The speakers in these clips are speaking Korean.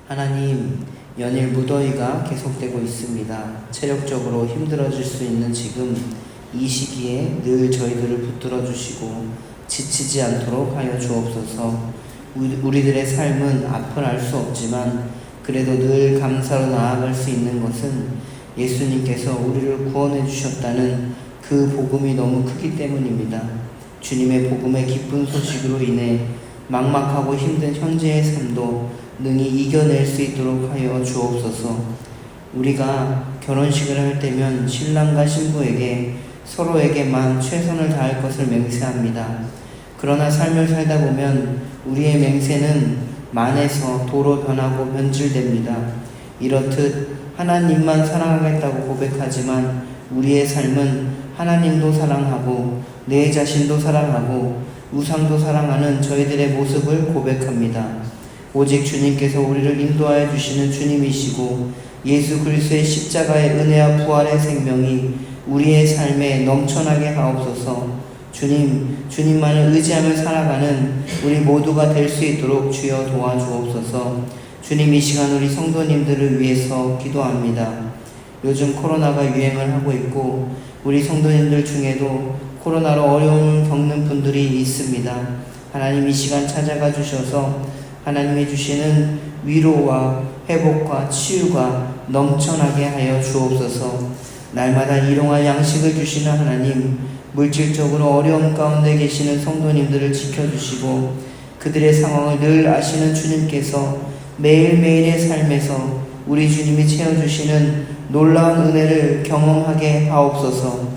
하나님, 연일 무더위가 계속되고 있습니다. 체력적으로 힘들어질 수 있는 지금 이 시기에 늘 저희들을 붙들어 주시고 지치지 않도록 하여 주옵소서. 우리들의 삶은 앞을 알 수 없지만 그래도 늘 감사로 나아갈 수 있는 것은 예수님께서 우리를 구원해 주셨다는 그 복음이 너무 크기 때문입니다. 주님의 복음의 기쁜 소식으로 인해 막막하고 힘든 현재의 삶도 능히 이겨낼 수 있도록 하여 주옵소서. 우리가 결혼식을 할 때면 신랑과 신부에게 서로에게만 최선을 다할 것을 맹세합니다. 그러나 삶을 살다 보면 우리의 맹세는 만에서 도로 변하고 변질됩니다. 이렇듯 하나님만 사랑하겠다고 고백하지만 우리의 삶은 하나님도 사랑하고 내 자신도 사랑하고 우상도 사랑하는 저희들의 모습을 고백합니다. 오직 주님께서 우리를 인도하여 주시는 주님이시고 예수 그리스도의 십자가의 은혜와 부활의 생명이 우리의 삶에 넘쳐나게 하옵소서. 주님만을 의지하며 살아가는 우리 모두가 될 수 있도록 주여 도와주옵소서. 주님, 이 시간 우리 성도님들을 위해서 기도합니다. 요즘 코로나가 유행을 하고 있고 우리 성도님들 중에도 코로나로 어려움을 겪는 분들이 있습니다. 하나님, 이 시간 찾아가 주셔서 하나님이 주시는 위로와 회복과 치유가 넘쳐나게 하여 주옵소서. 날마다 일용할 양식을 주시는 하나님, 물질적으로 어려움 가운데 계시는 성도님들을 지켜주시고 그들의 상황을 늘 아시는 주님께서 매일매일의 삶에서 우리 주님이 채워주시는 놀라운 은혜를 경험하게 하옵소서.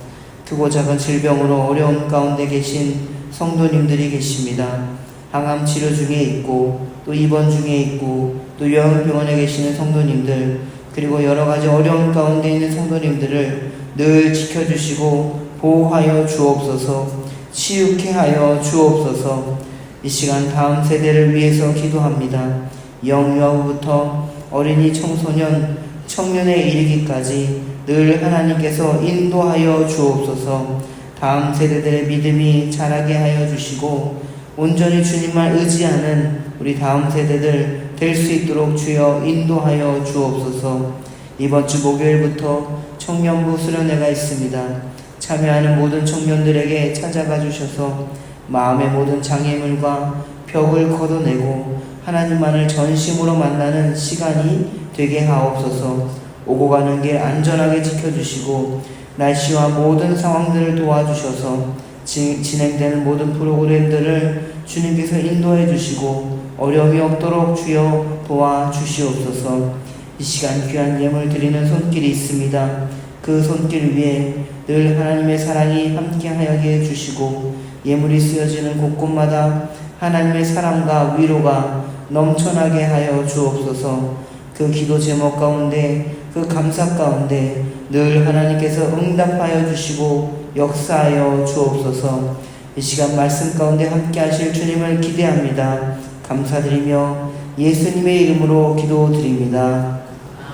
크고 작은 질병으로 어려움 가운데 계신 성도님들이 계십니다. 항암 치료 중에 있고 또 입원 중에 있고 또 요양병원에 계시는 성도님들, 그리고 여러 가지 어려움 가운데 있는 성도님들을 늘 지켜주시고 보호하여 주옵소서. 치유케 하여 주옵소서. 이 시간 다음 세대를 위해서 기도합니다. 영유아부터 어린이, 청소년, 청년에 이르기까지 늘 하나님께서 인도하여 주옵소서. 다음 세대들의 믿음이 자라게 하여 주시고 온전히 주님만 의지하는 우리 다음 세대들 될 수 있도록 주여 인도하여 주옵소서. 이번 주 목요일부터 청년부 수련회가 있습니다. 참여하는 모든 청년들에게 찾아가 주셔서 마음의 모든 장애물과 벽을 걷어내고 하나님만을 전심으로 만나는 시간이 되게 하옵소서. 오고 가는 길 안전하게 지켜주시고 날씨와 모든 상황들을 도와주셔서 진행되는 모든 프로그램들을 주님께서 인도해 주시고 어려움이 없도록 주여 도와주시옵소서. 이 시간 귀한 예물 드리는 손길이 있습니다. 그 손길 위에 늘 하나님의 사랑이 함께하게 해주시고 예물이 쓰여지는 곳곳마다 하나님의 사랑과 위로가 넘쳐나게 하여 주옵소서. 그 기도 제목 가운데, 그 감사 가운데 늘 하나님께서 응답하여 주시고 역사하여 주옵소서. 이 시간 말씀 가운데 함께 하실 주님을 기대합니다. 감사드리며 예수님의 이름으로 기도드립니다.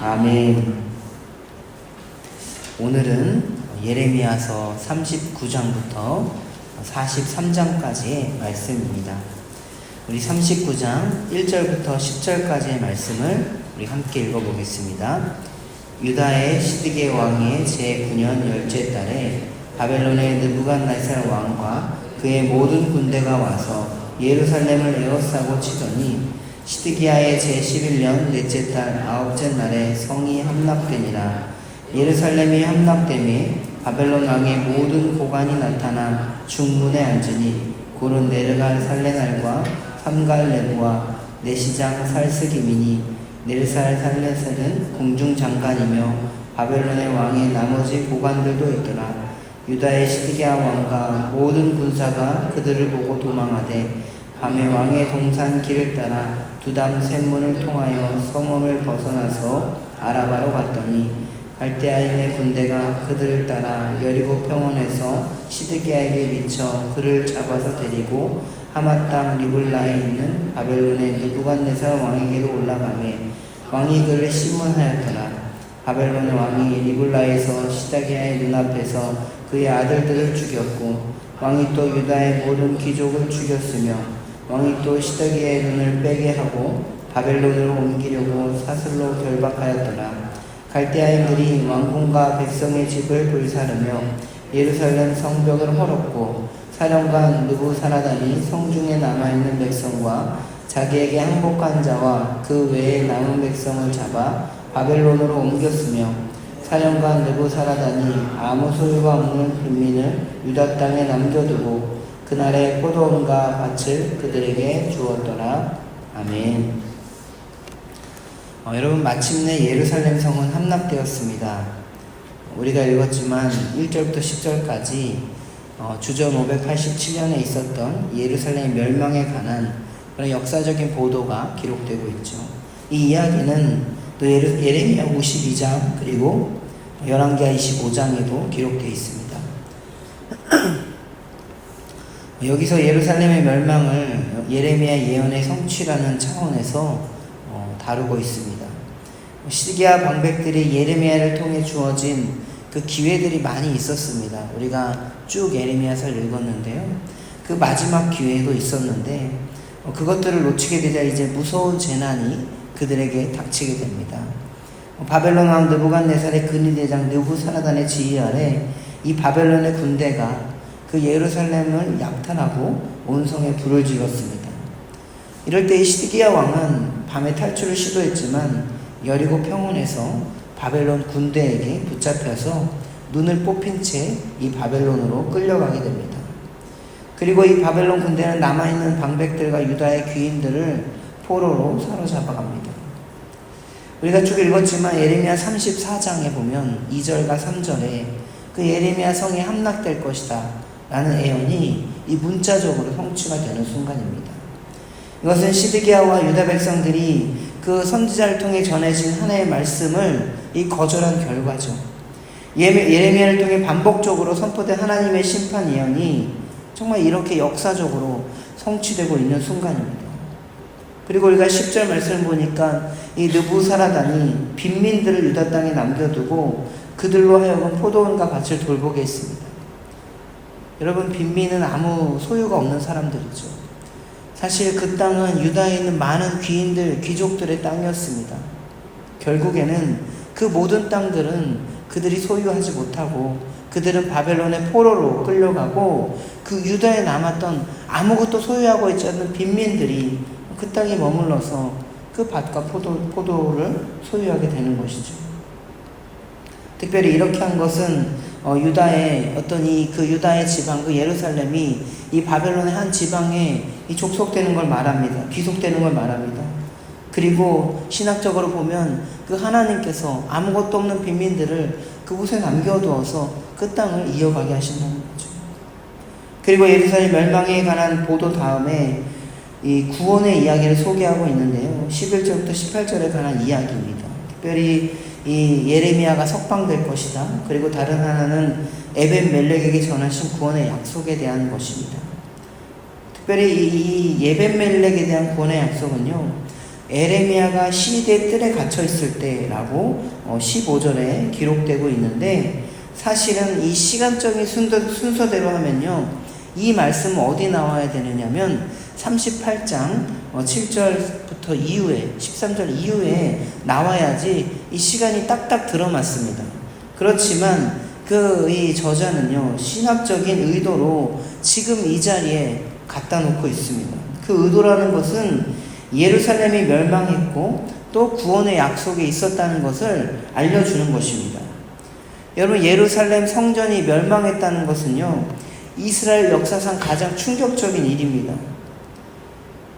아멘. 오늘은 예레미야서 39장부터 43장까지의 말씀입니다. 우리 39장 1절부터 10절까지의 말씀을 우리 함께 읽어보겠습니다. 유다의 시드기야 왕의 제9년 열째 달에 바벨론의 느부갓네살 왕과 그의 모든 군대가 와서 예루살렘을 에워싸고 치더니 시드기야의 제11년 넷째 달 아홉째 날에 성이 함락되니라. 예루살렘이 함락됨에 바벨론 왕의 모든 고관이 나타나 중문에 앉으니 고른 네르갈 살레날과 삼갈 네부와 내시장 살스기민이 네르살 살레살은 궁중장관이며 바벨론의 왕의 나머지 고관들도 있더라. 유다의 시드기야 왕과 모든 군사가 그들을 보고 도망하되 밤에 왕의 동산 길을 따라 두담 샘문을 통하여 성읍을 벗어나서 아라바로 갔더니 갈대아인의 군대가 그들을 따라 여리고 평원에서 시드기야에게 미쳐 그를 잡아서 데리고 하맛 땅 리블라에 있는 바벨론의 느부갓네살 왕에게로 올라가매 왕이 그를 심문하였더라. 바벨론 왕이 리블라에서 시드기야의 눈앞에서 그의 아들들을 죽였고 왕이 또 유다의 모든 귀족을 죽였으며 왕이 또 시드기야의 눈을 빼게 하고 바벨론으로 옮기려고 사슬로 결박하였더라. 갈대아인들이 왕궁과 백성의 집을 불사르며 예루살렘 성벽을 헐었고 사령관 느부사라단이 성중에 남아있는 백성과 자기에게 항복한 자와 그 외에 남은 백성을 잡아 바벨론으로 옮겼으며 사령관 느부사라단이 아무 소유가 없는 빈민을 유다 땅에 남겨두고 그날에 포도원과 밭을 그들에게 주었더라. 아멘. 여러분, 마침내 예루살렘 성은 함락되었습니다. 우리가 읽었지만 1절부터 10절까지 주전 587년에 있었던 예루살렘 멸망에 관한 그런 역사적인 보도가 기록되고 있죠. 이 이야기는 또 예레미야 52장 그리고 열왕기하 25장에도 기록되어 있습니다. 여기서 예루살렘의 멸망을 예레미야 예언의 성취라는 차원에서 다루고 있습니다. 시드기야 방백들이 예레미야를 통해 주어진 그 기회들이 많이 있었습니다. 우리가 쭉 예레미야서를 읽었는데요. 그 마지막 기회도 있었는데 그것들을 놓치게 되자 이제 무서운 재난이 그들에게 닥치게 됩니다. 바벨론 왕 느부갓네살의 근위대장 느부사라단의 지휘 아래 이 바벨론의 군대가 그 예루살렘을 약탈하고 온성에 불을 지었습니다. 이럴 때 이 시드기야 왕은 밤에 탈출을 시도했지만 여리고 평원에서 바벨론 군대에게 붙잡혀서 눈을 뽑힌 채 이 바벨론으로 끌려가게 됩니다. 그리고 이 바벨론 군대는 남아있는 방백들과 유다의 귀인들을 포로로 사로잡아갑니다. 우리가 쭉 읽었지만 예레미야 34장에 보면 2절과 3절에 그 예레미야 성이 함락될 것이다 라는 예언이 이 문자적으로 성취가 되는 순간입니다. 이것은 시드기야와 유다 백성들이 그 선지자를 통해 전해진 하나의 말씀을 이 거절한 결과죠. 예레미야를 통해 반복적으로 선포된 하나님의 심판 예언이 정말 이렇게 역사적으로 성취되고 있는 순간입니다. 그리고 우리가 10절 말씀을 보니까 이 느부사라단이 빈민들을 유다 땅에 남겨두고 그들로 하여금 포도원과 밭을 돌보게 했습니다. 여러분, 빈민은 아무 소유가 없는 사람들이죠. 사실 그 땅은 유다에 있는 많은 귀인들, 귀족들의 땅이었습니다. 결국에는 그 모든 땅들은 그들이 소유하지 못하고 그들은 바벨론의 포로로 끌려가고 그 유다에 남았던 아무것도 소유하고 있지 않는 빈민들이 그 땅에 머물러서 그 밭과 포도를 소유하게 되는 것이죠. 특별히 이렇게 한 것은 유다의 어떤 그 유다의 지방, 그 예루살렘이 이 바벨론의 한 지방에 이 족속되는 걸 말합니다. 귀속되는 걸 말합니다. 그리고 신학적으로 보면 그 하나님께서 아무것도 없는 빈민들을 그곳에 남겨두어서 그 땅을 이어가게 하신다는 거죠. 그리고 예루살렘 멸망에 관한 보도 다음에 이 구원의 이야기를 소개하고 있는데요. 11절부터 18절에 관한 이야기입니다. 특별히 이 예레미야가 석방될 것이다. 그리고 다른 하나는 에벤멜렉에게 전하신 구원의 약속에 대한 것입니다. 특별히 이 에벤멜렉에 대한 구원의 약속은요, 예레미야가 시대의 뜰에 갇혀 있을 때라고 15절에 기록되고 있는데, 사실은 이 시간적인 순서대로 하면요, 이 말씀은 어디 나와야 되느냐면 38장 7절부터 이후에 13절 이후에 나와야지 이 시간이 딱딱 들어맞습니다. 그렇지만 이 저자는요, 신학적인 의도로 지금 이 자리에 갖다 놓고 있습니다. 그 의도라는 것은 예루살렘이 멸망했고 또 구원의 약속이 있었다는 것을 알려주는 것입니다. 여러분, 예루살렘 성전이 멸망했다는 것은요, 이스라엘 역사상 가장 충격적인 일입니다.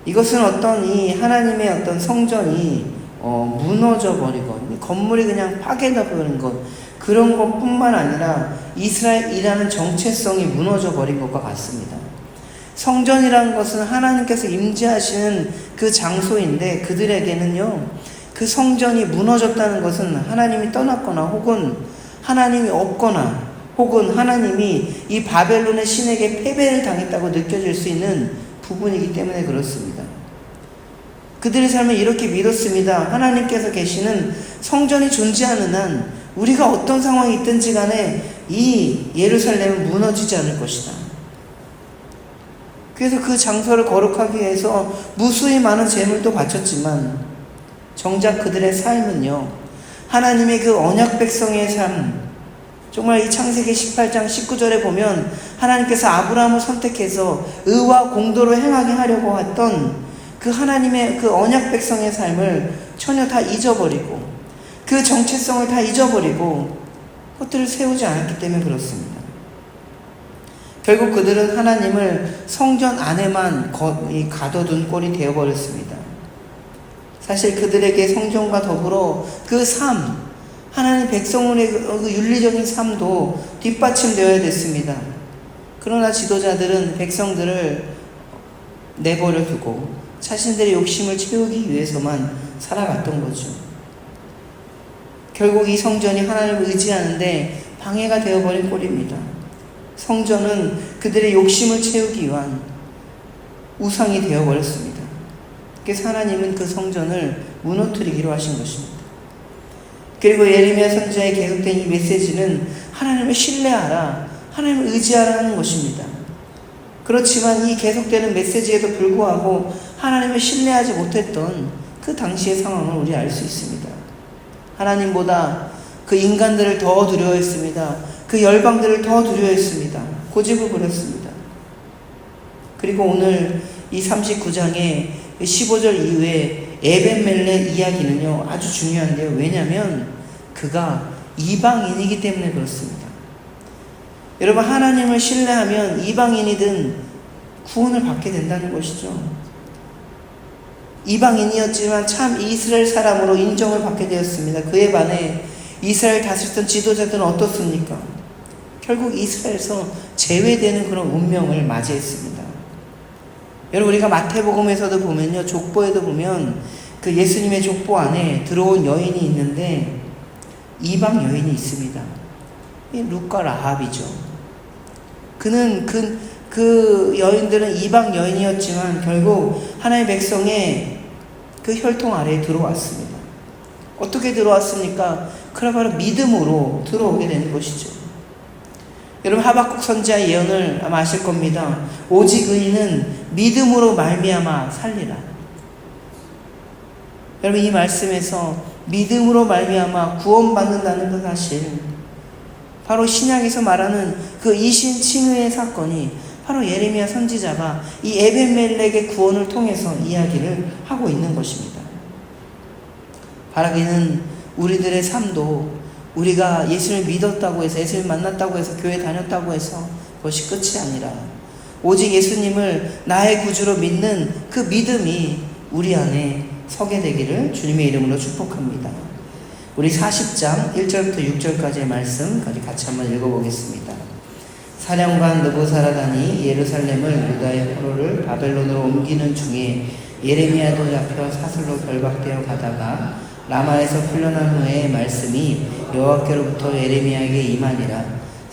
이것은 어떤 이 하나님의 어떤 성전이 무너져 버리고 건물이 그냥 파괴되어 버린 것, 그런 것뿐만 아니라 이스라엘이라는 정체성이 무너져 버린 것과 같습니다. 성전이라는 것은 하나님께서 임재하시는 그 장소인데, 그들에게는요, 그 성전이 무너졌다는 것은 하나님이 떠났거나 혹은 하나님이 없거나 혹은 하나님이 이 바벨론의 신에게 패배를 당했다고 느껴질 수 있는 부분이기 때문에 그렇습니다. 그들의 삶은 이렇게 믿었습니다. 하나님께서 계시는 성전이 존재하는 한 우리가 어떤 상황이 있든지 간에 이 예루살렘은 무너지지 않을 것이다. 그래서 그 장소를 거룩하기 위해서 무수히 많은 재물도 바쳤지만 정작 그들의 삶은요, 하나님의 그 언약 백성의 삶, 정말 이 창세기 18장 19절에 보면 하나님께서 아브라함을 선택해서 의와 공도로 행하게 하려고 했던 그 하나님의 그 언약 백성의 삶을 전혀 다 잊어버리고 그 정체성을 다 잊어버리고 그것들을 세우지 않았기 때문에 그렇습니다. 결국 그들은 하나님을 성전 안에만 가둬둔 꼴이 되어버렸습니다. 사실 그들에게 성전과 더불어 그 삶, 하나님 백성의 그 윤리적인 삶도 뒷받침되어야 됐습니다. 그러나 지도자들은 백성들을 내버려 두고 자신들의 욕심을 채우기 위해서만 살아갔던 거죠. 결국 이 성전이 하나님을 의지하는데 방해가 되어버린 꼴입니다. 성전은 그들의 욕심을 채우기 위한 우상이 되어버렸습니다. 그래서 하나님은 그 성전을 무너뜨리기로 하신 것입니다. 그리고 예레미야 선지자의 계속된 이 메시지는 하나님을 신뢰하라, 하나님을 의지하라 하는 것입니다. 그렇지만 이 계속되는 메시지에도 불구하고 하나님을 신뢰하지 못했던 그 당시의 상황을 우리 알 수 있습니다. 하나님보다 그 인간들을 더 두려워했습니다. 그 열방들을 더 두려워했습니다. 고집을 부렸습니다. 그리고 오늘 이 39장의 15절 이후에 에벤멜렉 이야기는요, 아주 중요한데요. 왜냐하면 그가 이방인이기 때문에 그렇습니다. 여러분, 하나님을 신뢰하면 이방인이든 구원을 받게 된다는 것이죠. 이방인이었지만 참 이스라엘 사람으로 인정을 받게 되었습니다. 그에 반해 이스라엘 다스렸던 지도자들은 어떻습니까? 결국 이스라엘에서 제외되는 그런 운명을 맞이했습니다. 여러분, 우리가 마태복음에서도 보면요, 족보에도 보면 그 예수님의 족보 안에 들어온 여인이 있는데 이방 여인이 있습니다. 이 룻과 라합이죠. 그는 그 여인들은 이방 여인이었지만 결국 하나님의 백성의 그 혈통 아래에 들어왔습니다. 어떻게 들어왔습니까? 그래 바로 믿음으로 들어오게 되는 것이죠. 여러분, 하박국 선지자의 예언을 아마 아실 겁니다. 오직 의인은 믿음으로 말미암아 살리라. 여러분, 이 말씀에서 믿음으로 말미암아 구원받는다는 그 사실, 바로 신약에서 말하는 그 이신칭의의 사건이 바로 예레미야 선지자가 이 에벤멜렉의 구원을 통해서 이야기를 하고 있는 것입니다. 바라기는 우리들의 삶도 우리가 예수를 믿었다고 해서, 예수를 만났다고 해서, 교회 다녔다고 해서 그것이 끝이 아니라 오직 예수님을 나의 구주로 믿는 그 믿음이 우리 안에 서게 되기를 주님의 이름으로 축복합니다. 우리 40장 1절부터 6절까지의 말씀까지 같이 한번 읽어보겠습니다. 사령관 느부사라단이 예루살렘을 유다의 포로를 바벨론으로 옮기는 중에 예레미야도 잡혀 사슬로 결박되어 가다가 라마에서 풀려난 후에 말씀이 여호와께로부터 예레미야에게 임하니라.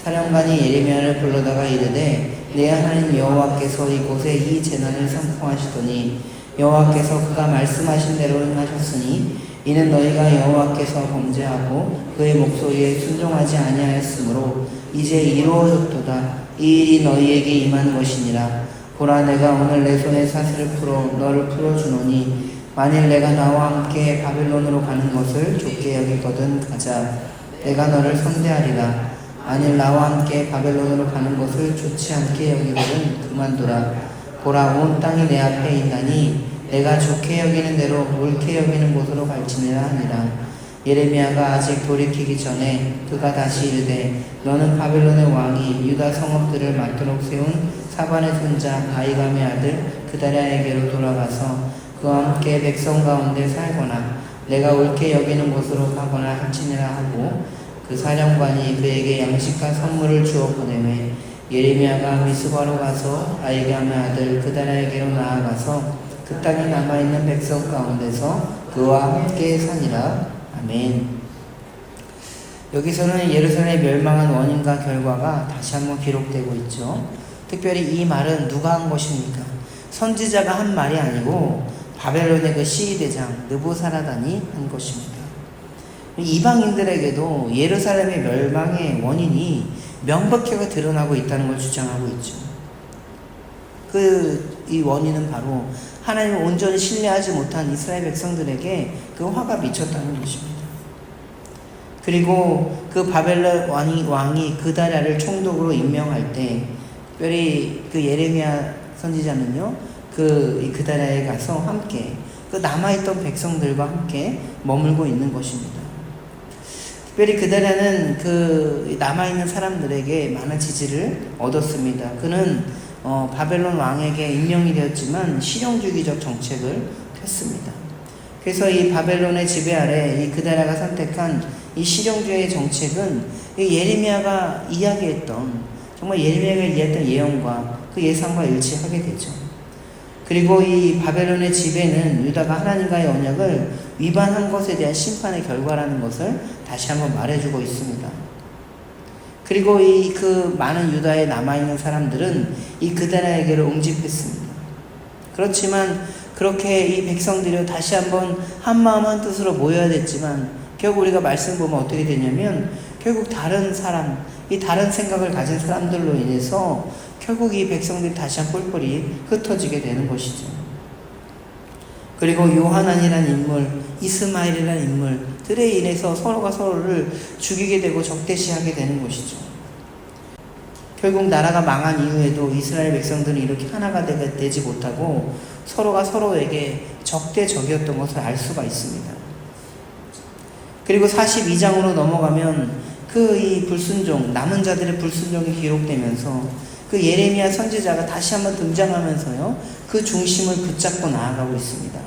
사령관이 예레미야를 불러다가 이르되 내 하나님 여호와께서 이곳에 이 재난을 선포하시더니 여호와께서 그가 말씀하신 대로 행하셨으니 이는 너희가 여호와께서 범죄하고 그의 목소리에 순종하지 아니하였으므로 이제 이루어졌도다. 이 일이 너희에게 임한 것이니라. 보라, 내가 오늘 내 손에 사슬을 풀어 너를 풀어주노니 만일 내가 나와 함께 바벨론으로 가는 것을 좋게 여기거든 가자. 내가 너를 선대하리라. 만일 나와 함께 바벨론으로 가는 것을 좋지 않게 여기거든 그만두라. 보라, 온 땅이 내 앞에 있나니 내가 좋게 여기는 대로 옳게 여기는 곳으로 갈지니라 하니라. 예레미야가 아직 돌이키기 전에 그가 다시 이르되 너는 바벨론의 왕이 유다 성읍들을 맞도록 세운 사반의 손자 아이감의 아들 그다랴에게로 돌아가서 그와 함께 백성 가운데 살거나 내가 옳게 여기는 곳으로 가거나 할지니라 하고 그 사령관이 그에게 양식과 선물을 주어 보내매 예레미야가 미스바로 가서 아이감의 아들 그다랴에게로 나아가서 그 땅에 남아있는 백성 가운데서 그와 함께 사니라. 아멘. 여기서는 예루살렘의 멸망한 원인과 결과가 다시 한번 기록되고 있죠. 특별히 이 말은 누가 한 것입니까? 선지자가 한 말이 아니고 바벨론의 그 시위대장 느부사라단이 한 것입니다. 이방인들에게도 예루살렘의 멸망의 원인이 명백하게 드러나고 있다는 걸 주장하고 있죠. 이 원인은 바로 하나님을 온전히 신뢰하지 못한 이스라엘 백성들에게 그 화가 미쳤다는 것입니다. 그리고 그 바벨론 왕이 그다랴를 총독으로 임명할 때 특별히 그 예레미야 선지자는요, 그다랴에 가서 함께 그 남아있던 백성들과 함께 머물고 있는 것입니다. 특별히 그다랴는 그 남아있는 사람들에게 많은 지지를 얻었습니다. 그는 바벨론 왕에게 임명이 되었지만 실용주의적 정책을 폈습니다. 그래서 이 바벨론의 지배 아래 이 그다랴가 선택한 이 실용주의의 정책은 이 예레미야가 이야기했던, 정말 예레미야가 이야기했던 예언과 그 예상과 일치하게 되죠. 그리고 이 바벨론의 지배는 유다가 하나님과의 언약을 위반한 것에 대한 심판의 결과라는 것을 다시 한번 말해주고 있습니다. 그리고 그 많은 유다에 남아있는 사람들은 이 그다랴에게로 응집했습니다. 그렇지만 그렇게 이 백성들이 다시 한번 한마음 한뜻으로 모여야 됐지만 결국 우리가 말씀 보면 어떻게 되냐면 결국 다른 사람, 이 다른 생각을 가진 사람들로 인해서 결국 이 백성들이 다시 한 뿔뿔이 흩어지게 되는 것이죠. 그리고 요하난이라는 인물, 이스마엘이라는 인물들에 인해서 서로가 서로를 죽이게 되고 적대시하게 되는 것이죠. 결국 나라가 망한 이후에도 이스라엘 백성들이 이렇게 하나가 되지 못하고 서로가 서로에게 적대적이었던 것을 알 수가 있습니다. 그리고 42장으로 넘어가면 이 불순종, 남은 자들의 불순종이 기록되면서 그 예레미야 선지자가 다시 한번 등장하면서요, 그 중심을 붙잡고 나아가고 있습니다.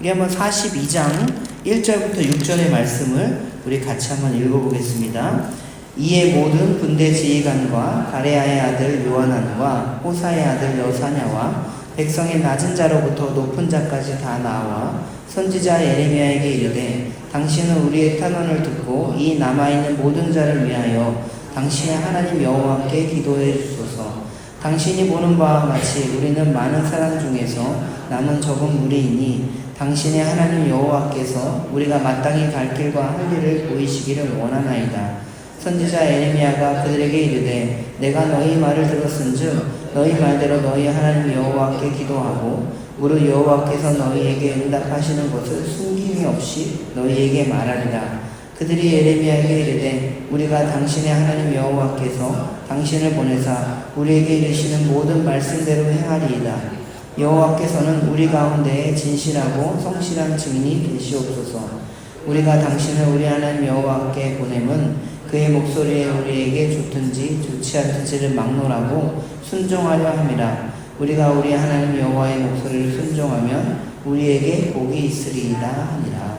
우리 한번 42장 1절부터 6절의 말씀을 우리 같이 한번 읽어보겠습니다. 이에 모든 군대 지휘관과 가레아의 아들 요하난과 호사의 아들 여사냐와 백성의 낮은 자로부터 높은 자까지 다 나와 선지자 예레미야에게 이르되 당신은 우리의 탄원을 듣고 이 남아있는 모든 자를 위하여 당신의 하나님 여호와께 기도해 주소서. 당신이 보는 바와 같이 우리는 많은 사람 중에서 남은 적은 무리이니 당신의 하나님 여호와께서 우리가 마땅히 갈 길과 할 일을 보이시기를 원하나이다. 선지자 예레미야가 그들에게 이르되 내가 너희 말을 들었은즉 너희 말대로 너희 하나님 여호와께 기도하고 무릇 여호와께서 너희에게 응답하시는 것을 숨김이 없이 너희에게 말하리라. 그들이 예레미야에게 이르되 우리가 당신의 하나님 여호와께서 당신을 보내사 우리에게 이르시는 모든 말씀대로 행하리이다. 여호와께서는 우리 가운데에 진실하고 성실한 증인이 되시옵소서. 우리가 당신을 우리 하나님 여호와께 보냄은 그의 목소리에 우리에게 좋든지 좋지 않든지를 막론하고 순종하려 함이라. 우리가 우리 하나님 여호와의 목소리를 순종하면 우리에게 복이 있으리이다 하니라.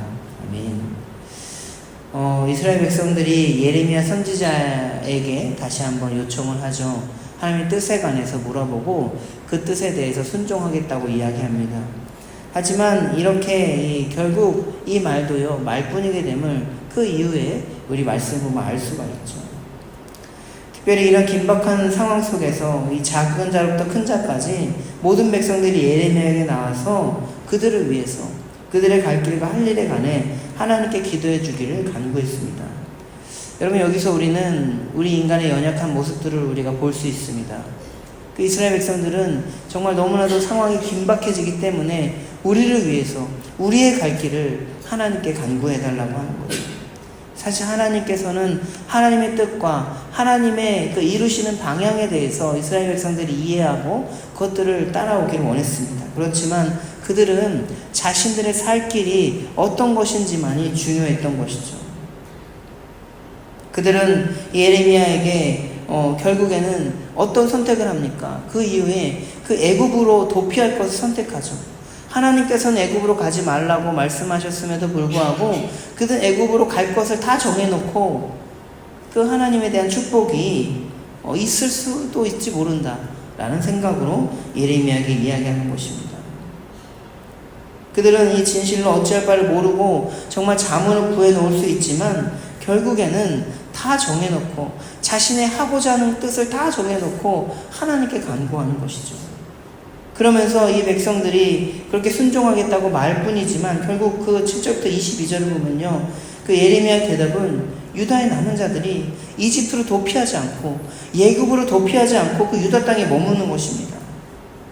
아멘. 이스라엘 백성들이 예레미야 선지자에게 다시 한번 요청을 하죠. 하나님의 뜻에 관해서 물어보고 그 뜻에 대해서 순종하겠다고 이야기합니다. 하지만 이렇게 결국 이 말도요, 말뿐이게 됨을 그 이후에 우리 말씀 보면 알 수가 있죠. 특별히 이런 긴박한 상황 속에서 이 작은 자로부터 큰 자까지 모든 백성들이 예레미야에게 나와서 그들을 위해서 그들의 갈 길과 할 일에 관해 하나님께 기도해 주기를 간구했습니다. 여러분, 여기서 우리는 우리 인간의 연약한 모습들을 우리가 볼 수 있습니다. 그 이스라엘 백성들은 정말 너무나도 상황이 긴박해지기 때문에 우리를 위해서 우리의 갈 길을 하나님께 간구해 달라고 하는 거죠. 사실 하나님께서는 하나님의 뜻과 하나님의 그 이루시는 방향에 대해서 이스라엘 백성들이 이해하고 그것들을 따라오기를 원했습니다. 그렇지만 그들은 자신들의 살 길이 어떤 것인지만이 중요했던 것이죠. 그들은 예레미야에게 결국에는 어떤 선택을 합니까? 그 이후에 그 애굽으로 도피할 것을 선택하죠. 하나님께서는 애굽으로 가지 말라고 말씀하셨음에도 불구하고 그들은 애굽으로 갈 것을 다 정해놓고 그 하나님에 대한 축복이 있을 수도 있지 모른다 라는 생각으로 예레미야에게 이야기하는 것입니다. 그들은 이 진실로 어찌할 바를 모르고 정말 자문을 구해놓을 수 있지만 결국에는 다 정해놓고 자신의 하고자 하는 뜻을 다 정해놓고 하나님께 간구하는 것이죠. 그러면서 이 백성들이 그렇게 순종하겠다고 말 뿐이지만 결국 그 7절부터 22절을 보면요, 그 예레미야의 대답은 유다의 남은 자들이 이집트로 도피하지 않고 예굽으로 도피하지 않고 그 유다 땅에 머무는 것입니다.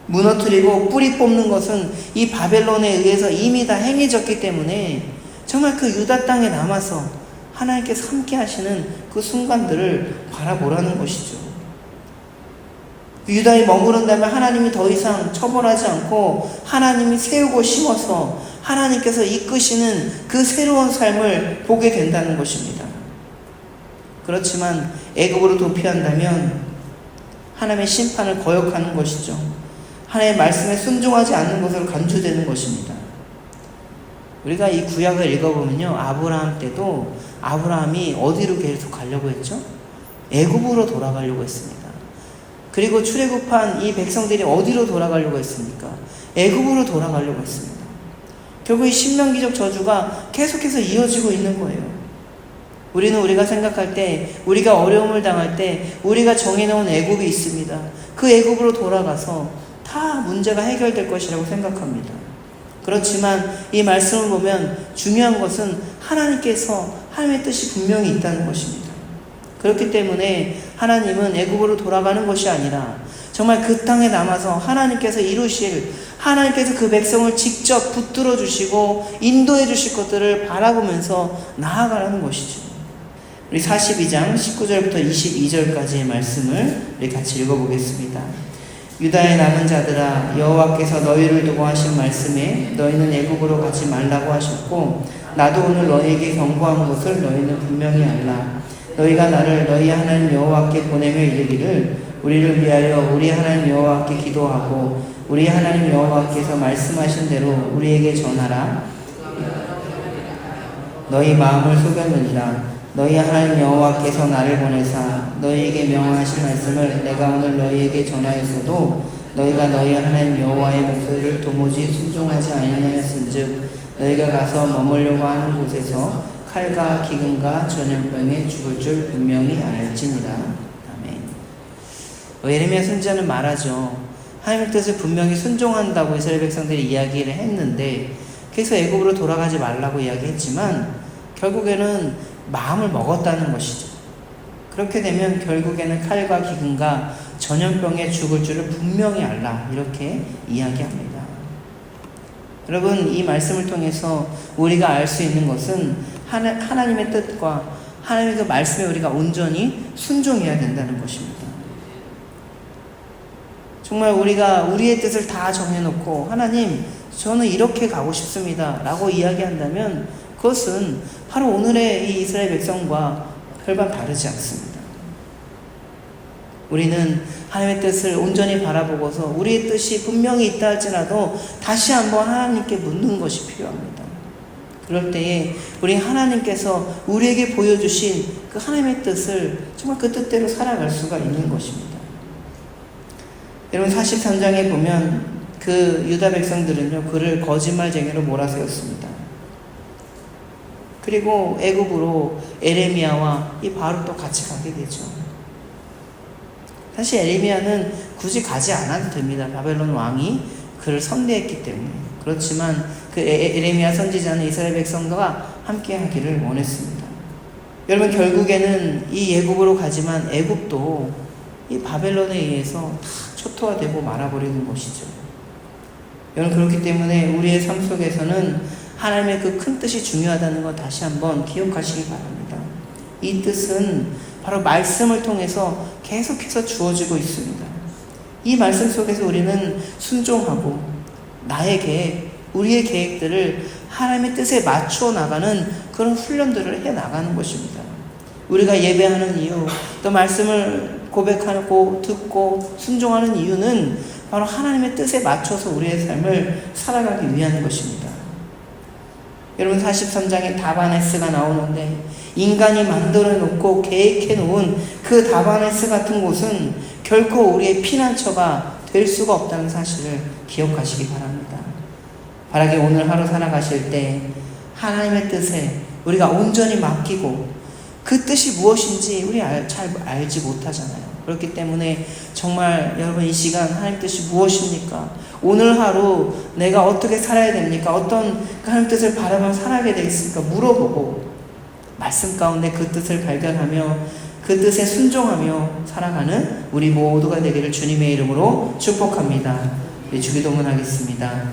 무너뜨리고 뿌리 뽑는 것은 이 바벨론에 의해서 이미 다 행해졌기 때문에 정말 그 유다 땅에 남아서 하나님께서 함께 하시는 그 순간들을 바라보라는 것이죠. 유다에 머무른다면 하나님이 더 이상 처벌하지 않고 하나님이 세우고 심어서 하나님께서 이끄시는 그 새로운 삶을 보게 된다는 것입니다. 그렇지만 애굽으로 도피한다면 하나님의 심판을 거역하는 것이죠. 하나님의 말씀에 순종하지 않는 것으로 간주되는 것입니다. 우리가 이 구약을 읽어보면요, 아브라함 때도 아브라함이 어디로 계속 가려고 했죠? 애굽으로 돌아가려고 했습니다. 그리고 출애굽한 이 백성들이 어디로 돌아가려고 했습니까? 애굽으로 돌아가려고 했습니다. 결국 이 신명기적 저주가 계속해서 이어지고 있는 거예요. 우리가 생각할 때, 우리가 어려움을 당할 때 우리가 정해놓은 애굽이 있습니다. 그 애굽으로 돌아가서 다 문제가 해결될 것이라고 생각합니다. 그렇지만 이 말씀을 보면 중요한 것은 하나님께서 하나님의 뜻이 분명히 있다는 것입니다. 그렇기 때문에 하나님은 애굽으로 돌아가는 것이 아니라 정말 그 땅에 남아서 하나님께서 이루실, 하나님께서 그 백성을 직접 붙들어 주시고 인도해 주실 것들을 바라보면서 나아가라는 것이죠. 우리 42장 19절부터 22절까지의 말씀을 우리 같이 읽어보겠습니다. 유다의 남은 자들아, 여호와께서 너희를 두고 하신 말씀에 너희는 애굽으로 가지 말라고 하셨고 나도 오늘 너희에게 경고한 것을 너희는 분명히 알라. 너희가 나를 너희 하나님 여호와께 보내며 이르기를 우리를 위하여 우리 하나님 여호와께 기도하고 우리 하나님 여호와께서 말씀하신 대로 우리에게 전하라. 너희 마음을 속였느니라. 너희 하나님 여호와께서 나를 보내사 너희에게 명하신 말씀을 내가 오늘 너희에게 전하였어도 너희가 너희 하나님 여호와의 목소리를 도무지 순종하지 아니하였은즉 너희가 가서 머물려고 하는 곳에서 칼과 기근과 전염병에 죽을 줄 분명히 알지니라. 아멘. 예레미야 선지자는 말하죠. 하나님의 뜻을 분명히 순종한다고 이스라엘 백성들이 이야기를 했는데 그래서 애굽으로 돌아가지 말라고 이야기했지만 결국에는 마음을 먹었다는 것이죠. 그렇게 되면 결국에는 칼과 기근과 전염병에 죽을 줄을 분명히 알라, 이렇게 이야기합니다. 여러분, 이 말씀을 통해서 우리가 알 수 있는 것은 하나님의 뜻과 하나님의 그 말씀에 우리가 온전히 순종해야 된다는 것입니다. 정말 우리가 우리의 뜻을 다 정해놓고 하나님, 저는 이렇게 가고 싶습니다 라고 이야기한다면 그것은 바로 오늘의 이 이스라엘 백성과 별반 다르지 않습니다. 우리는 하나님의 뜻을 온전히 바라보고서 우리의 뜻이 분명히 있다 할지라도 다시 한번 하나님께 묻는 것이 필요합니다. 그럴 때에 우리 하나님께서 우리에게 보여주신 그 하나님의 뜻을 정말 그 뜻대로 살아갈 수가 있는 것입니다. 여러분, 43장에 보면 그 유다 백성들은요, 그를 거짓말쟁이로 몰아세웠습니다. 그리고 애굽으로 에레미야와 이 바룩도 같이 가게 되죠. 사실 에레미야는 굳이 가지 않아도 됩니다. 바벨론 왕이 그를 선대했기 때문에. 그렇지만 그 에레미야 선지자는 이스라엘 백성과 함께 하기를 원했습니다. 여러분, 결국에는 이 애굽으로 가지만 애굽도 이 바벨론에 의해서 다 초토화되고 말아버리는 것이죠. 여러분, 그렇기 때문에 우리의 삶 속에서는 하나님의 그 큰 뜻이 중요하다는 것 다시 한번 기억하시기 바랍니다. 이 뜻은 바로 말씀을 통해서 계속해서 주어지고 있습니다. 이 말씀 속에서 우리는 순종하고 나의 계획, 우리의 계획들을 하나님의 뜻에 맞추어 나가는 그런 훈련들을 해 나가는 것입니다. 우리가 예배하는 이유, 또 말씀을 고백하고 듣고 순종하는 이유는 바로 하나님의 뜻에 맞춰서 우리의 삶을 살아가기 위한 것입니다. 여러분, 43장에 다바네스가 나오는데 인간이 만들어 놓고 계획해 놓은 그 다바네스 같은 곳은 결코 우리의 피난처가 될 수가 없다는 사실을 기억하시기 바랍니다. 바라기 오늘 하루 살아가실 때 하나님의 뜻에 우리가 온전히 맡기고 그 뜻이 무엇인지 우리 잘 알지 못하잖아요. 그렇기 때문에 정말 여러분, 이 시간 하나님 뜻이 무엇입니까? 오늘 하루 내가 어떻게 살아야 됩니까? 어떤 하나님 뜻을 바라보며 살아가게 되겠습니까? 물어보고 말씀 가운데 그 뜻을 발견하며 그 뜻에 순종하며 살아가는 우리 모두가 되기를 주님의 이름으로 축복합니다. 우리 주기도문 하겠습니다.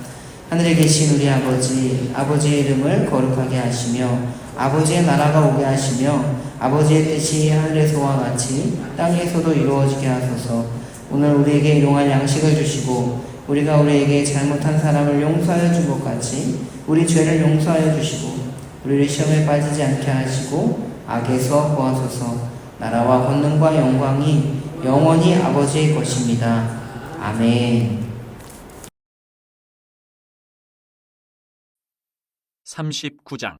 하늘에 계신 우리 아버지, 아버지의 이름을 거룩하게 하시며 아버지의 나라가 오게 하시며 아버지의 뜻이 하늘에서와 같이 땅에서도 이루어지게 하소서. 오늘 우리에게 일용할 양식을 주시고 우리가 우리에게 잘못한 사람을 용서하여 준 것 같이 우리 죄를 용서하여 주시고 우리를 시험에 빠지지 않게 하시고 악에서 구하소서. 나라와 권능과 영광이 영원히 아버지의 것입니다. 아멘. 39장.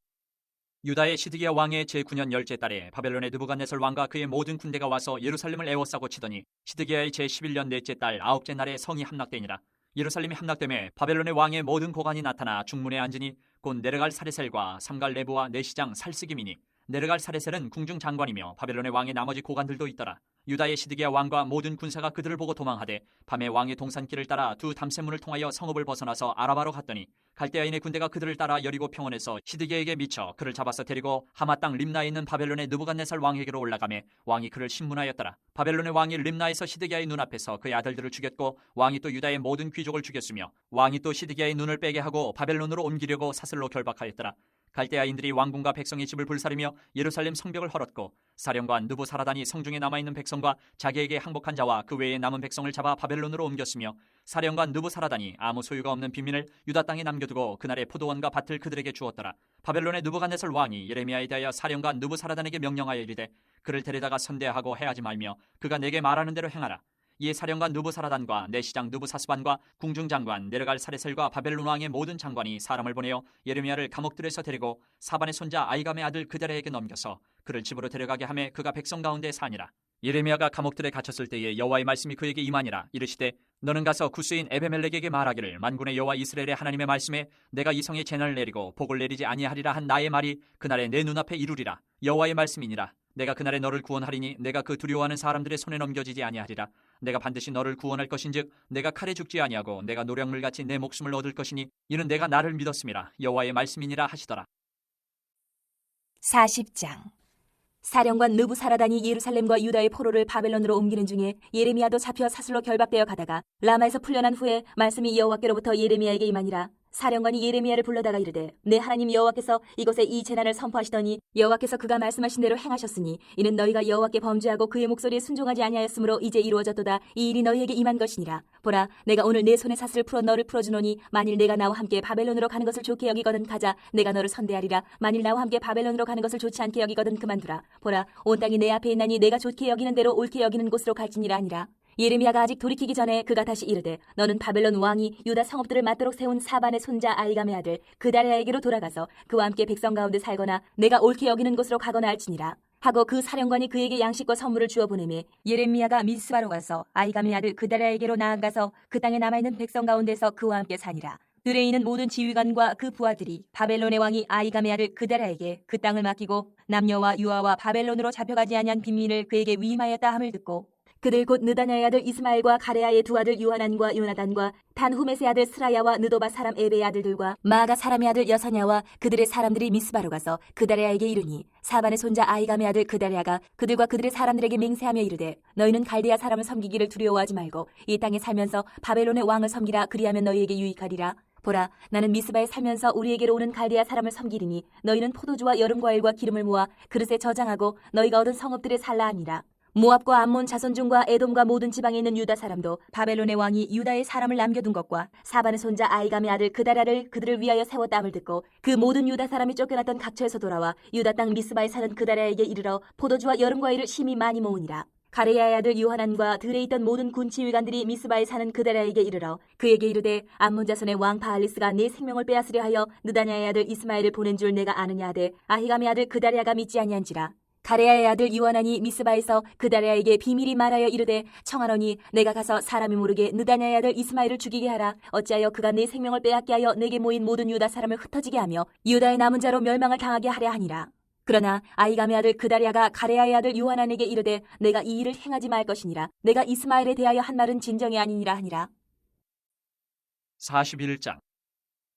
유다의 시드기야 왕의 제9년 열째 달에 바벨론의 느부갓네살 왕과 그의 모든 군대가 와서 예루살렘을 에워싸고 치더니 시드기야의 제11년 넷째 달 아홉째 날에 성이 함락되니라. 예루살렘이 함락되매 바벨론의 왕의 모든 고관이 나타나 중문에 앉으니 곧 네르갈 사레셀과 삼갈 레브와 내시장 살스김이니 네르갈 사레셀은 궁중 장관이며 바벨론의 왕의 나머지 고관들도 있더라. 유다의 시드기야 왕과 모든 군사가 그들을 보고 도망하되 밤에 왕의 동산길을 따라 두 담새문을 통하여 성읍을 벗어나서 아라바로 갔더니 갈대아인의 군대가 그들을 따라 여리고 평원에서 시드기야에게 미쳐 그를 잡아서 데리고 하마 땅 림나에 있는 바벨론의 느부갓네살 왕에게로 올라가매 왕이 그를 신문하였더라. 바벨론의 왕이 림나에서 시드기야의 눈앞에서 그의 아들들을 죽였고 왕이 또 유다의 모든 귀족을 죽였으며 왕이 또 시드기야의 눈을 빼게 하고 바벨론으로 옮기려고 사슬로 결박하였더라. 갈대아인들이 왕궁과 백성의 집을 불사르며 예루살렘 성벽을 헐었고 사령관 느부사라단이 성중에 남아있는 백성과 자기에게 항복한 자와 그 외에 남은 백성을 잡아 바벨론으로 옮겼으며 사령관 느부사라단이 아무 소유가 없는 빈민을 유다 땅에 남겨두고 그날의 포도원과 밭을 그들에게 주었더라. 바벨론의 느부갓네살 왕이 예레미야에 대하여 사령관 느부사라단에게 명령하여 이르되 그를 데려다가 선대하고 해하지 말며 그가 내게 말하는 대로 행하라. 이에 사령관 느부사라단과 내시장 느부사스반과 궁중장관 네르갈 사레셀과 바벨론 왕의 모든 장관이 사람을 보내어 예레미야를 감옥들에서 데리고 사반의 손자 아이감의 아들 그데레에게 넘겨서 그를 집으로 데려가게 하매 그가 백성 가운데 사니라. 예레미야가 감옥들에 갇혔을 때에 여호와의 말씀이 그에게 임하니라. 이르시되 너는 가서 구스인 에베멜렉에게 말하기를 만군의 여호와 이스라엘의 하나님의 말씀에 내가 이 성에 재난을 내리고 복을 내리지 아니하리라 한 나의 말이 그날에 내 눈앞에 이루리라. 여호와의 말씀이니라. 내가 그날에 너를 구원하리니 내가 그 두려워하는 사람들의 손에 넘겨지지 아니하리라. 내가 반드시 너를 구원할 것인즉 내가 칼에 죽지 아니하고 내가 노량물같이 내 목숨을 얻을 것이니 이는 내가 나를 믿었음이라. 여호와의 말씀이니라 하시더라. 40장. 사령관 느부사라단이 예루살렘과 유다의 포로를 바벨론으로 옮기는 중에 예레미야도 잡혀 사슬로 결박되어 가다가 라마에서 풀려난 후에 말씀이 여호와께로부터 예레미야에게 임하니라. 사령관이 예레미야를 불러다가 이르되 내 하나님 여호와께서 이곳에 이 재난을 선포하시더니 여호와께서 그가 말씀하신 대로 행하셨으니 이는 너희가 여호와께 범죄하고 그의 목소리에 순종하지 아니하였으므로 이제 이루어졌도다. 이 일이 너희에게 임한 것이니라. 보라, 내가 오늘 내 손에 사슬을 풀어 너를 풀어주노니 만일 내가 나와 함께 바벨론으로 가는 것을 좋게 여기거든 가자. 내가 너를 선대하리라. 만일 나와 함께 바벨론으로 가는 것을 좋지 않게 여기거든 그만두라. 보라, 온 땅이 내 앞에 있나니 내가 좋게 여기는 대로 옳게 여기는 곳으로 갈지니라 하니라. 예레미야가 아직 돌이키기 전에 그가 다시 이르되 너는 바벨론 왕이 유다 성읍들을 맞도록 세운 사반의 손자 아이감의 아들 그다랴에게로 돌아가서 그와 함께 백성 가운데 살거나 내가 옳게 여기는 곳으로 가거나 할지니라 하고 그 사령관이 그에게 양식과 선물을 주어 보내매 예레미야가 미스바로 가서 아이감의 아들 그다랴에게로 나아가서 그 땅에 남아있는 백성 가운데서 그와 함께 사니라. 들에 있는 모든 지휘관과 그 부하들이 바벨론의 왕이 아이감의 아들 그다랴에게 그 땅을 맡기고 남녀와 유아와 바벨론으로 잡혀가지 아니한 빈민을 그에게 위임하였다 함을 듣고 그들 곧 느다냐의 아들 이스마엘과 가레아의 두 아들 요하난과 요나단과 단후메스의 아들 스라야와 느도바 사람 에베의 아들들과 마가 사람의 아들 여사냐와 그들의 사람들이 미스바로 가서 그다랴에게 이르니 사반의 손자 아이감의 아들 그다랴가 그들과 그들의 사람들에게 맹세하며 이르되 너희는 갈대아 사람을 섬기기를 두려워하지 말고 이 땅에 살면서 바벨론의 왕을 섬기라. 그리하면 너희에게 유익하리라. 보라, 나는 미스바에 살면서 우리에게로 오는 갈대아 사람을 섬기리니 너희는 포도주와 여름과일과 기름을 모아 그릇에 저장하고 너희가 얻은 성읍들에 살라 하니라. 모압과 암몬 자손 중과 에돔과 모든 지방에 있는 유다 사람도 바벨론의 왕이 유다의 사람을 남겨둔 것과 사반의 손자 아이감의 아들 그다랴를 그들을 위하여 세웠다함을 듣고 그 모든 유다 사람이 쫓겨났던 각처에서 돌아와 유다 땅 미스바에 사는 그다랴에게 이르러 포도주와 여름과일을 심히 많이 모으니라. 가레야의 아들 요하난과 들에 있던 모든 군 지휘관들이 미스바에 사는 그다랴에게 이르러 그에게 이르되 암몬 자손의 왕 바알리스가 네 생명을 빼앗으려 하여 느다냐의 아들 이스마엘을 보낸 줄 내가 아느냐 하되 아히감의 아들 그다랴가 믿지 아니한지라. 가레야의 아들 요하난이 미스바에서 그다랴에게 비밀이 말하여 이르되 청하노니 내가 가서 사람이 모르게 느다냐의 아들 이스마엘을 죽이게 하라. 어찌하여 그가 내 생명을 빼앗게 하여 내게 모인 모든 유다 사람을 흩어지게 하며 유다의 남은 자로 멸망을 당하게 하려 하니라. 그러나 아이감의 아들 그다랴가 가레야의 아들 요하난에게 이르되 내가 이 일을 행하지 말 것이니라. 내가 이스마엘에 대하여 한 말은 진정이 아니니라 하니라. 41장.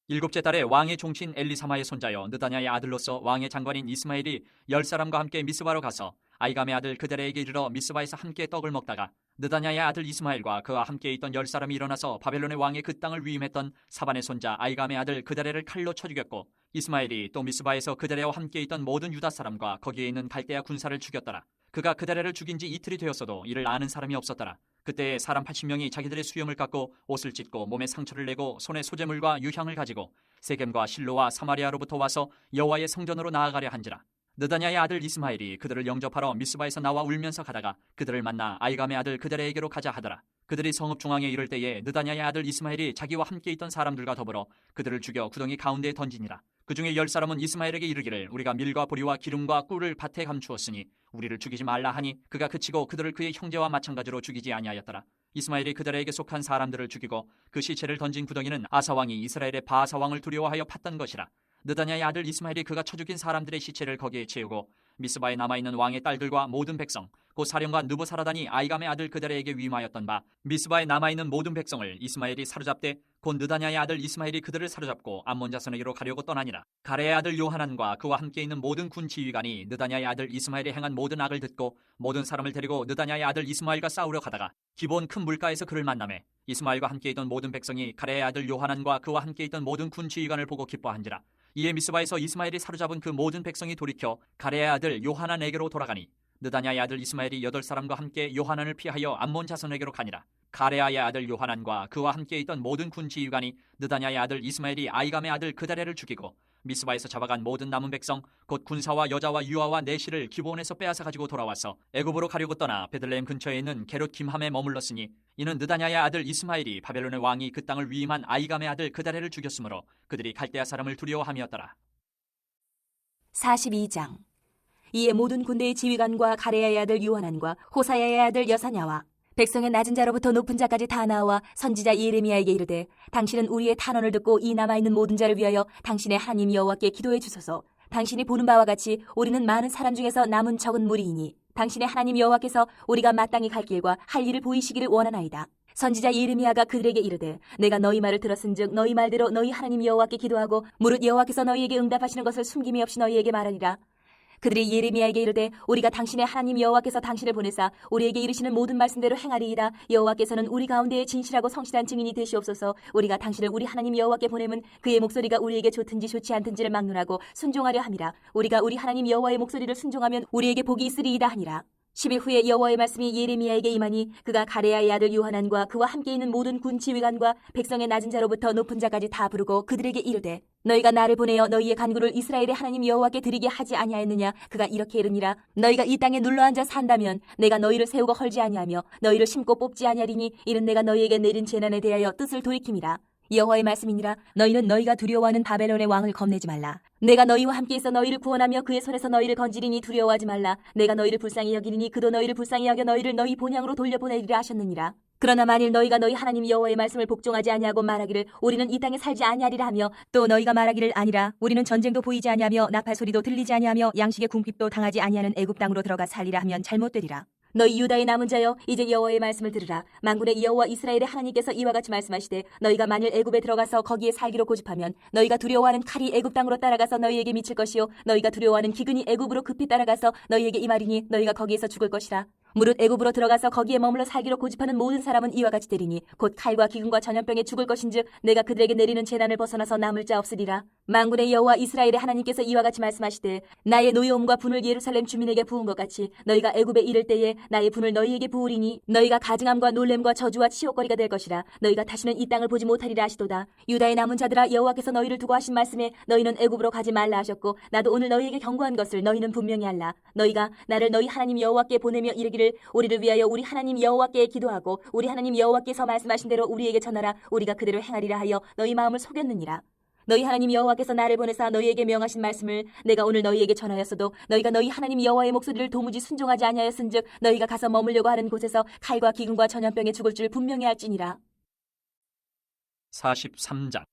일곱째 달에 왕의 종친 엘리사마의 손자여 느다냐의 아들로서 왕의 장관인 이스마엘이 10사람과 함께 미스바로 가서 아이감의 아들 그다랴에게 이르러 미스바에서 함께 떡을 먹다가 느다냐의 아들 이스마엘과 그와 함께 있던 10사람이 일어나서 바벨론의 왕의 그 땅을 위임했던 사반의 손자 아이감의 아들 그다레를 칼로 쳐 죽였고, 이스마엘이 또 미스바에서 그다레와 함께 있던 모든 유다 사람과 거기에 있는 갈대아 군사를 죽였더라. 그가 그다레를 죽인 지 이틀이 되었어도 이를 아는 사람이 없었더라. 그때 사람 80명이 자기들의 수염을 깎고 옷을 찢고 몸에 상처를 내고 손에 소재물과 유향을 가지고 세겜과 실로와 사마리아로부터 와서 여호와의 성전으로 나아가려 한지라. 느다냐의 아들 이스마엘이 그들을 영접하러 미스바에서 나와 울면서 가다가 그들을 만나 아이감의 아들 그다레에게로 가자 하더라. 그들이 성읍 중앙에 이를 때에 느다냐의 아들 이스마엘이 자기와 함께 있던 사람들과 더불어 그들을 죽여 구덩이 가운데에 던지니라. 그 중에 10사람은 이스마엘에게 이르기를 우리가 밀과 보리와 기름과 꿀을 밭에 감추었으니 우리를 죽이지 말라 하니, 그가 그치고 그들을 그의 형제와 마찬가지로 죽이지 아니하였더라. 이스마엘이 그들에게 속한 사람들을 죽이고 그 시체를 던진 구덩이는 아사왕이 이스라엘의 바하사왕을 두려워하여 팠던 것이라. 느다냐의 아들 이스마엘이 그가 쳐 죽인 사람들의 시체를 거기에 채우고 미스바에 남아있는 왕의 딸들과 모든 백성, 곧 사령관 느부사라단이 아이감의 아들 그다레에게 위임하였던 바 미스바에 남아있는 모든 백성을 이스마엘이 사로잡되 곧 느다냐의 아들 이스마엘이 그들을 사로잡고 암몬 자손에게로 가려고 떠나니라. 가레의 아들 요하난과 그와 함께 있는 모든 군 지휘관이 느다냐의 아들 이스마엘이 행한 모든 악을 듣고 모든 사람을 데리고 느다냐의 아들 이스마엘과 싸우려 가다가 기본 큰 물가에서 그를 만나매 이스마엘과 함께 있던 모든 백성이 가레의 아들 요하난과 그와 함께 있던 모든 군 지휘관을 보고 기뻐한지라. 이에 미스바에서 이스마엘이 사로잡은 그 모든 백성이 돌이켜 가레의 아들 요하난에게로 돌아가니 느다냐의 아들 이스마엘이 8사람과 함께 요하난을 피하여 암몬 자손에게로 가니라. 가레아의 아들 요하난과 그와 함께 있던 모든 군 지휘관이 느다냐의 아들 이스마엘이 아이감의 아들 그다레를 죽이고 미스바에서 잡아간 모든 남은 백성 곧 군사와 여자와 유아와 내시를 기브온에서 빼앗아 가지고 돌아와서 애굽으로 가려고 떠나 베들레헴 근처에 있는 게롯 김함에 머물렀으니, 이는 느다냐의 아들 이스마엘이 바벨론의 왕이 그 땅을 위임한 아이감의 아들 그다레를 죽였으므로 그들이 갈대아 사람을 두려워함이었더라. 42장. 이에 모든 군대의 지휘관과 가레야의 아들 요하난과 호사야의 아들 여사냐와 백성의 낮은 자로부터 높은 자까지 다 나와 선지자 예레미야에게 이르되 당신은 우리의 탄원을 듣고 이 남아있는 모든 자를 위하여 당신의 하나님 여호와께 기도해 주소서. 당신이 보는 바와 같이 우리는 많은 사람 중에서 남은 적은 무리이니 당신의 하나님 여호와께서 우리가 마땅히 갈 길과 할 일을 보이시기를 원하나이다. 선지자 예레미야가 그들에게 이르되 내가 너희 말을 들었은즉 너희 말대로 너희 하나님 여호와께 기도하고 무릇 여호와께서 너희에게 응답하시는 것을 숨김이 없이 너희에게 말하리라. 그들이 예레미야에게 이르되 우리가 당신의 하나님 여호와께서 당신을 보내사 우리에게 이르시는 모든 말씀대로 행하리이다. 여호와께서는 우리 가운데에 진실하고 성실한 증인이 되시옵소서. 우리가 당신을 우리 하나님 여호와께 보내면 그의 목소리가 우리에게 좋든지 좋지 않든지를 막론하고 순종하려 함이라. 우리가 우리 하나님 여호와의 목소리를 순종하면 우리에게 복이 있으리이다 하니라. 10일 후에 여호와의 말씀이 예레미야에게 임하니 그가 가레야의 아들 요하난과 그와 함께 있는 모든 군 지휘관과 백성의 낮은 자로부터 높은 자까지 다 부르고 그들에게 이르되 너희가 나를 보내어 너희의 간구를 이스라엘의 하나님 여호와께 드리게 하지 아니하였느냐. 그가 이렇게 이르니라. 너희가 이 땅에 눌러앉아 산다면 내가 너희를 세우고 헐지 아니하며 너희를 심고 뽑지 아니하리니 이는 내가 너희에게 내린 재난에 대하여 뜻을 돌이킴이라. 여호와의 말씀이니라. 너희는 너희가 두려워하는 바벨론의 왕을 겁내지 말라. 내가 너희와 함께 있어 너희를 구원하며 그의 손에서 너희를 건지리니 두려워하지 말라. 내가 너희를 불쌍히 여기리니 그도 너희를 불쌍히 여겨 너희를 너희 본향으로 돌려보내리라 하셨느니라. 그러나 만일 너희가 너희 하나님 여호와의 말씀을 복종하지 아니하고 말하기를 우리는 이 땅에 살지 아니하리라 하며 또 너희가 말하기를 아니라 우리는 전쟁도 보이지 아니하며 나팔 소리도 들리지 아니하며 양식의 궁핍도 당하지 아니하는 애굽 땅으로 들어가 살리라 하면 잘못되리라. 너희 유다의 남은 자여 이제 여호와의 말씀을 들으라. 만군의 여호와 이스라엘의 하나님께서 이와 같이 말씀하시되 너희가 만일 애굽에 들어가서 거기에 살기로 고집하면 너희가 두려워하는 칼이 애굽 땅으로 따라가서 너희에게 미칠 것이요 너희가 두려워하는 기근이 애굽으로 급히 따라가서 너희에게 임하리니 너희가 거기에서 죽을 것이라. 무릇 애굽으로 들어가서 거기에 머물러 살기로 고집하는 모든 사람은 이와 같이 되리니 곧 칼과 기근과 전염병에 죽을 것인즉 내가 그들에게 내리는 재난을 벗어나서 남을 자 없으리라. 만군의 여호와 이스라엘의 하나님께서 이와 같이 말씀하시되 나의 노여움과 분을 예루살렘 주민에게 부은 것 같이 너희가 애굽에 이를 때에 나의 분을 너희에게 부으리니 너희가 가증함과 놀램과 저주와 치욕거리가 될 것이라. 너희가 다시는 이 땅을 보지 못하리라 하시도다. 유다의 남은 자들아 여호와께서 너희를 두고 하신 말씀에 너희는 애굽으로 가지 말라 하셨고 나도 오늘 너희에게 경고한 것을 너희는 분명히 알라. 너희가 나를 너희 하나님 여호와께 보내며 이르기를 우리를 위하여 우리 하나님 여호와께 기도하고 우리 하나님 여호와께서 말씀하신 대로 우리에게 전하라. 우리가 그대로 행하리라 하여 너희 마음을 속였느니라. 너희 하나님 여호와께서 나를 보내사 너희에게 명하신 말씀을 내가 오늘 너희에게 전하였어도 너희가 너희 하나님 여호와의 목소리를 도무지 순종하지 아니하였은즉 너희가 가서 머물려고 하는 곳에서 칼과 기근과 전염병에 죽을 줄 분명히 알지니라. 43장.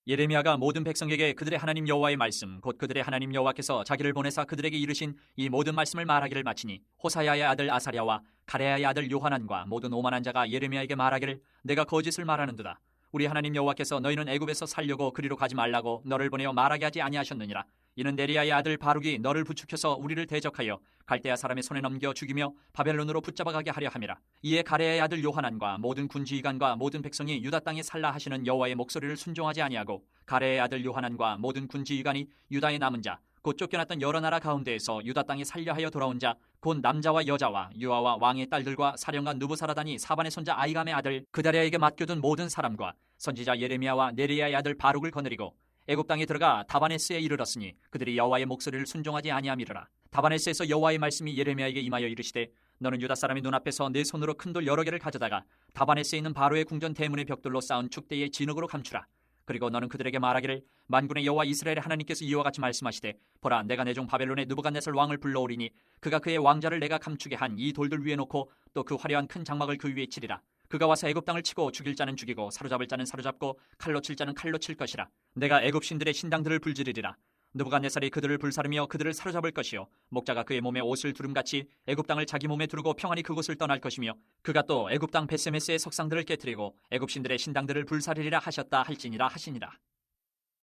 예레미야가 모든 백성에게 그들의 하나님 여호와의 말씀 곧 그들의 하나님 여호와께서 자기를 보내사 그들에게 이르신 이 모든 말씀을 말하기를 마치니 호사야의 아들 아사랴와 가레야의 아들 요하난과 모든 오만한 자가 예레미야에게 말하기를 내가 거짓을 말하는도다. 우리 하나님 여호와께서 너희는 애굽에서 살려고 그리로 가지 말라고 너를 보내어 말하게 하지 아니하셨느니라. 이는 네리야의 아들 바룩이 너를 부축해서 우리를 대적하여 갈대아 사람의 손에 넘겨 죽이며 바벨론으로 붙잡아가게 하려 함이라. 이에 가레야의 아들 요하난과 모든 군지휘관과 모든 백성이 유다 땅에 살라 하시는 여호와의 목소리를 순종하지 아니하고 가레야의 아들 요하난과 모든 군지휘관이 유다의 남은 자 곧 쫓겨났던 여러 나라 가운데에서 유다 땅에 살려하여 돌아온 자 곧 남자와 여자와 유아와 왕의 딸들과 사령관 누부사라다니 사반의 손자 아이감의 아들 그다랴에게 맡겨둔 모든 사람과 선지자 예레미야와 네리야의 아들 바룩을 거느리고 애굽 땅에 들어가 다바네스에 이르렀으니 그들이 여호와의 목소리를 순종하지 아니함이로라. 다바네스에서 여호와의 말씀이 예레미야에게 임하여 이르시되 너는 유다 사람의 눈앞에서 내 손으로 큰 돌 여러 개를 가져다가 다바네스에 있는 바로의 궁전 대문의 벽돌로 쌓은 축대의 진흙으로 감추라. 그리고 너는 그들에게 말하기를 만군의 여호와 이스라엘의 하나님께서 이와 같이 말씀하시되 보라 내가 내 종 바벨론의 느부갓네살 왕을 불러오리니 그가 그의 왕자를 내가 감추게 한 이 돌들 위에 놓고 또 그 화려한 큰 장막을 그 위에 치리라. 그가 와서 애굽 땅을 치고 죽일 자는 죽이고 사로잡을 자는 사로잡고 칼로 칠 자는 칼로 칠 것이라. 내가 애굽 신들의 신당들을 불지르리라. 느부갓네살이 그들을 불사르며 그들을 사로잡을 것이요 목자가 그의 몸에 옷을 두름같이 애굽 땅을 자기 몸에 두르고 평안히 그곳을 떠날 것이며 그가 또 애굽 땅 베세메스의 석상들을 깨뜨리고 애굽 신들의 신당들을 불사르리라 하셨다 할지니라 하시니라.